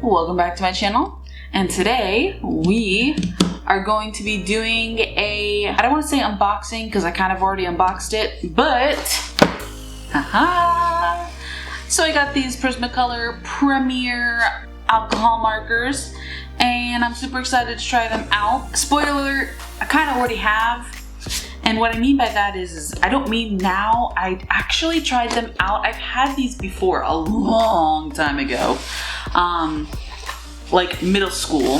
Welcome back to my channel, and today we are going to be doing I don't want to say unboxing because I kind of already unboxed it, but haha! So I got these PrismaColor Premier alcohol markers and I'm super excited to try them out. Spoiler alert, I kind of already have. And what I mean by that is I don't mean now, I actually tried them out. I've had these before a long time ago, like middle school.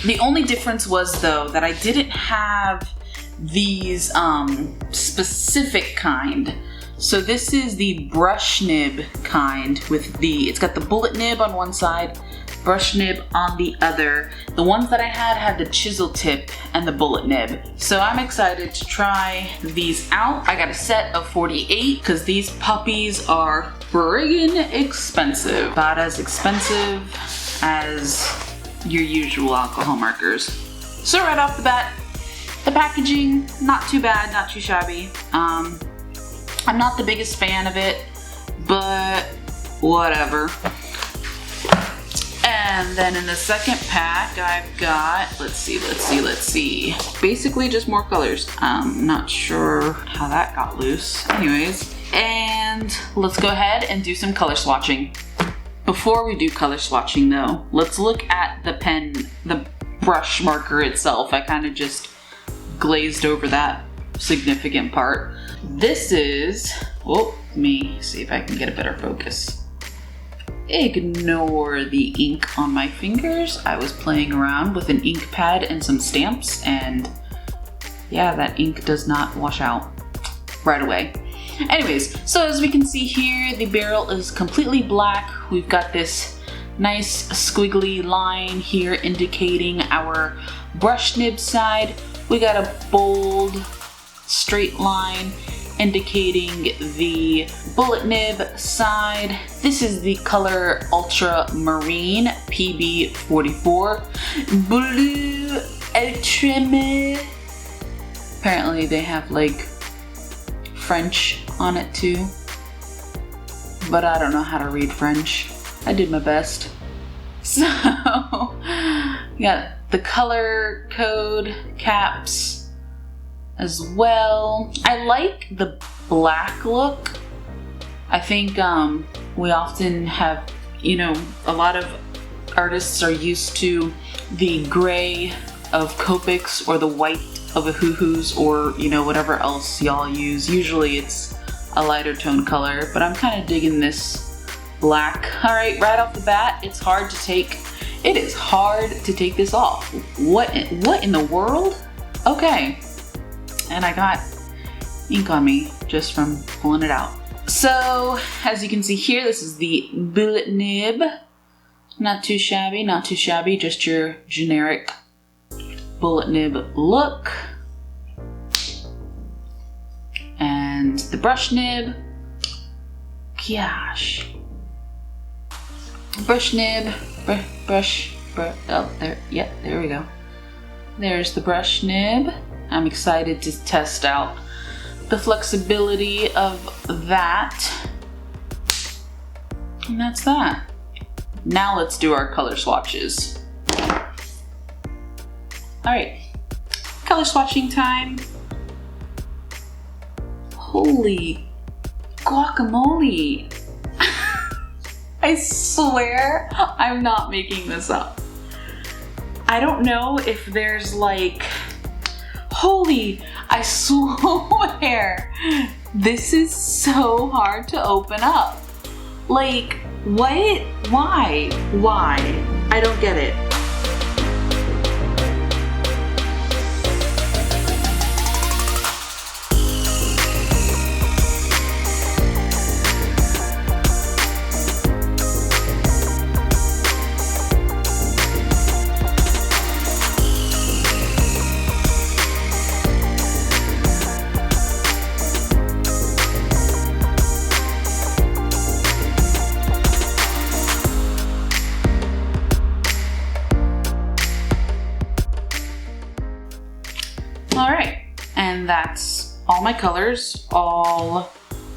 The only difference was though that I didn't have these specific kind. So this is the brush nib kind with it's got the bullet nib on one side, brush nib on the other. The ones that I had the chisel tip and the bullet nib. So I'm excited to try these out. I got a set of 48 because these puppies are friggin' expensive. About as expensive as your usual alcohol markers. So right off the bat, the packaging, not too bad, not too shabby. I'm not the biggest fan of it, but whatever. And then in the second pack, I've got, let's see. Basically just more colors. Not sure how that got loose. Anyways, and let's go ahead and do some color swatching. Before we do color swatching though, let's look at the brush marker itself. I kind of just glazed over that significant part. This is, let me see if I can get a better focus. Ignore the ink on my fingers. I was playing around with an ink pad and some stamps, and yeah, that ink does not wash out right away. Anyways, so as we can see here, the barrel is completely black. We've got this nice squiggly line here indicating our brush nib side. We got a bold straight line indicating the bullet nib side. This is the color Ultramarine PB44. Blue Ultramarine. Apparently they have like French on it too, but I don't know how to read French. I did my best. So, got the color code caps as well. I like the black look. I think we often have, a lot of artists are used to the gray of Copics or the white of a hoo-hoos or, whatever else y'all use. Usually it's a lighter tone color, but I'm kind of digging this black. All right, right off the bat, it's hard to take. It is hard to take this off. What in the world? Okay. And I got ink on me just from pulling it out. So, as you can see here, this is the bullet nib. Not too shabby, just your generic bullet nib look. And the brush nib. Gosh. Brush nib, brush, oh, there, yeah, there we go. There's the brush nib. I'm excited to test out the flexibility of that. And that's that. Now let's do our color swatches. Alright, color swatching time. Holy guacamole. I swear I'm not making this up. I don't know if there's like, holy, I swear, this is so hard to open up. Like, what? Why? I don't get it. Alright, and that's all my colors, all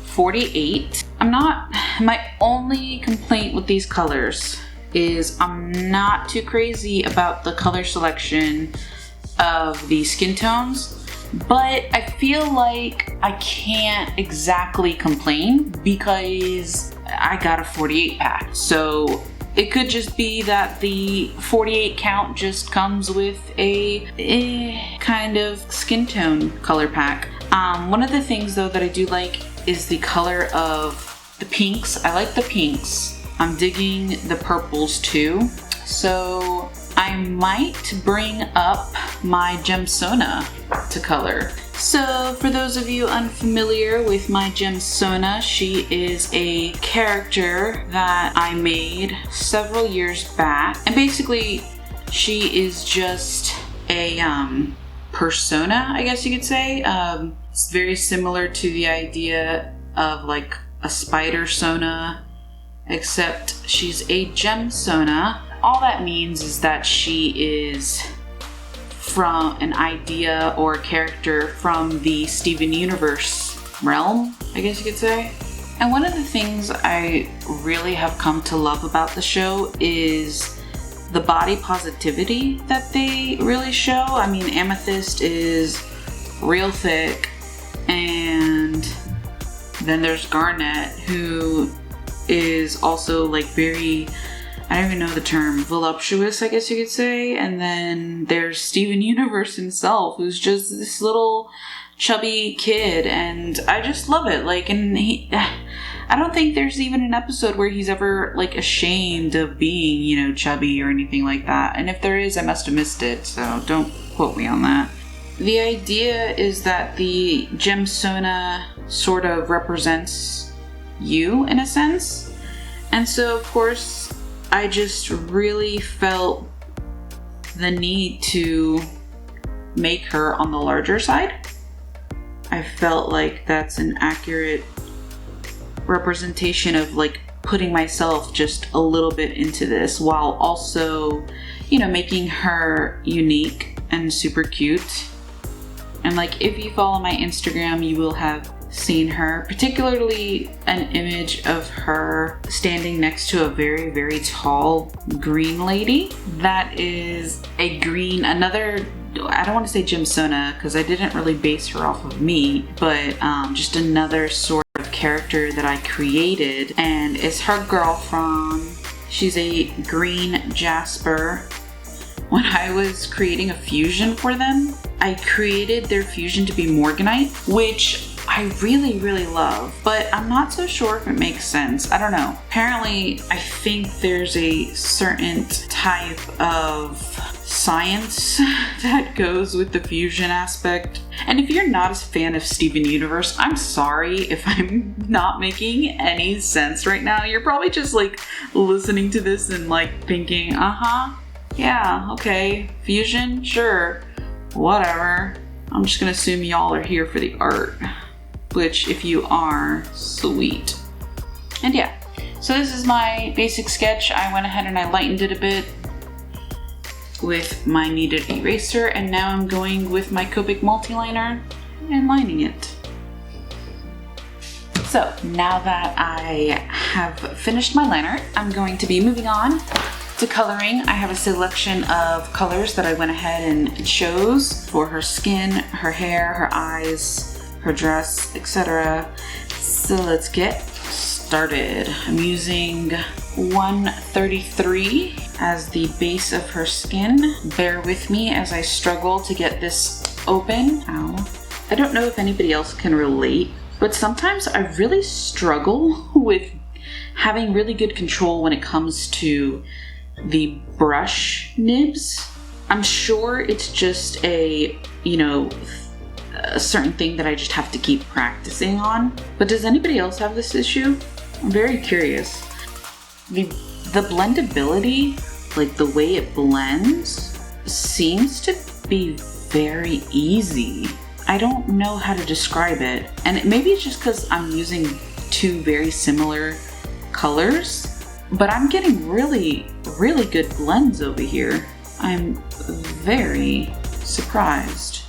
48. My only complaint with these colors is I'm not too crazy about the color selection of the skin tones, but I feel like I can't exactly complain because I got a 48 pack. So it could just be that the 48 count just comes with a kind of skin tone color pack. One of the things though that I do like is the color of the pinks. I like the pinks. I'm digging the purples too. So I might bring up my Gemsona to color. So for those of you unfamiliar with my Gemsona, she is a character that I made several years back. And basically she is just a persona, I guess you could say. It's very similar to the idea of like a spider sona, except she's a Gemsona. All that means is that she is from an idea or a character from the Steven Universe realm, I guess you could say. And one of the things I really have come to love about the show is the body positivity that they really show. I mean, Amethyst is real thick, and then there's Garnet, who is also like very, I don't even know the term, voluptuous, I guess you could say. And then there's Steven Universe himself, who's just this little chubby kid, and I just love it. Like, and I don't think there's even an episode where he's ever like ashamed of being, you know, chubby or anything like that. And if there is, I must have missed it, so don't quote me on that. The idea is that the Gemsona sort of represents you in a sense. And so of course I just really felt the need to make her on the larger side. I felt like that's an accurate representation of like putting myself just a little bit into this while also, you know, making her unique and super cute. And like if you follow my Instagram, you will have seen her, particularly an image of her standing next to a very, very tall green lady. That is a green, another, I don't want to say Gemsona because I didn't really base her off of me, but just another sort of character that I created, and it's her girl from, she's a green Jasper. When I was creating a fusion for them, I created their fusion to be Morganite, which I really, really love, but I'm not so sure if it makes sense. I don't know. Apparently, I think there's a certain type of science that goes with the fusion aspect. And if you're not a fan of Steven Universe, I'm sorry if I'm not making any sense right now. You're probably just like listening to this and like thinking, yeah, okay, fusion, sure, whatever. I'm just gonna assume y'all are here for the art, which if you are, sweet. And yeah, so this is my basic sketch. I went ahead and I lightened it a bit with my kneaded eraser, and now I'm going with my Copic Multiliner and lining it. So now that I have finished my liner, I'm going to be moving on to coloring. I have a selection of colors that I went ahead and chose for her skin, her hair, her eyes, her dress, etc. So let's get started. I'm using 133 as the base of her skin. Bear with me as I struggle to get this open. Ow. I don't know if anybody else can relate, but sometimes I really struggle with having really good control when it comes to the brush nibs. I'm sure it's just a certain thing that I just have to keep practicing on. But does anybody else have this issue? I'm very curious. The blendability, like the way it blends, seems to be very easy. I don't know how to describe it. And maybe it's just because I'm using two very similar colors, but I'm getting really, really good blends over here. I'm very surprised.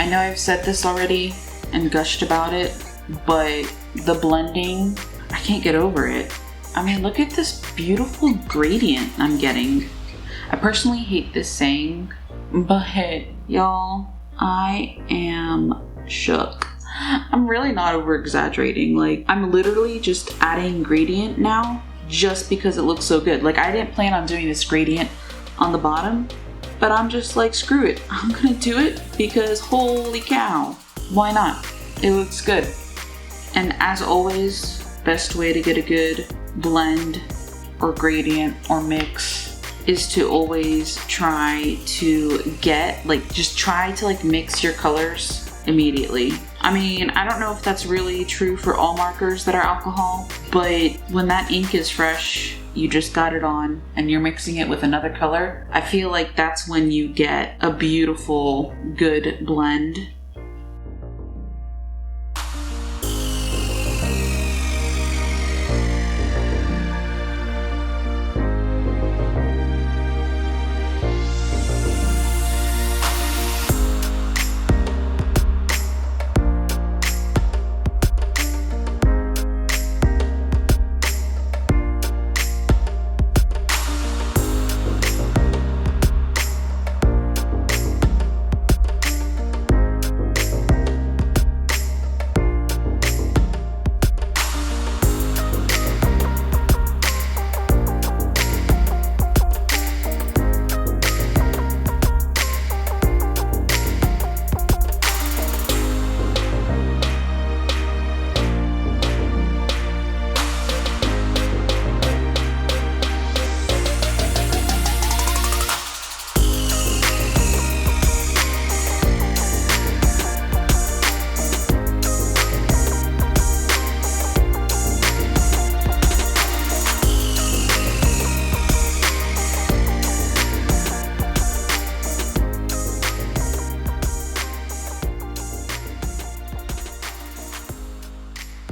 I know I've said this already and gushed about it, but the blending, I can't get over it. I mean, look at this beautiful gradient I'm getting. I personally hate this saying, but y'all, I am shook. I'm really not over exaggerating. Like, I'm literally just adding gradient now just because it looks so good. Like, I didn't plan on doing this gradient on the bottom, but I'm just like, screw it. I'm gonna do it because holy cow, why not? It looks good. And as always, best way to get a good blend or gradient or mix is to always try to get, like, just try to like mix your colors immediately. I mean, I don't know if that's really true for all markers that are alcohol, but when that ink is fresh, you just got it on and you're mixing it with another color, I feel like that's when you get a beautiful, good blend.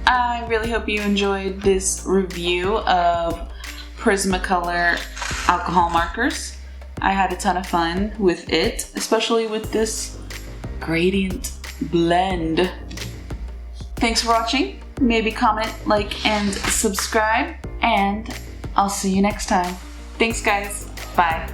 I really hope you enjoyed this review of PrismaColor alcohol markers. I had a ton of fun with it, especially with this gradient blend. Thanks for watching. Maybe comment, like, and subscribe, and I'll see you next time. Thanks, guys. Bye.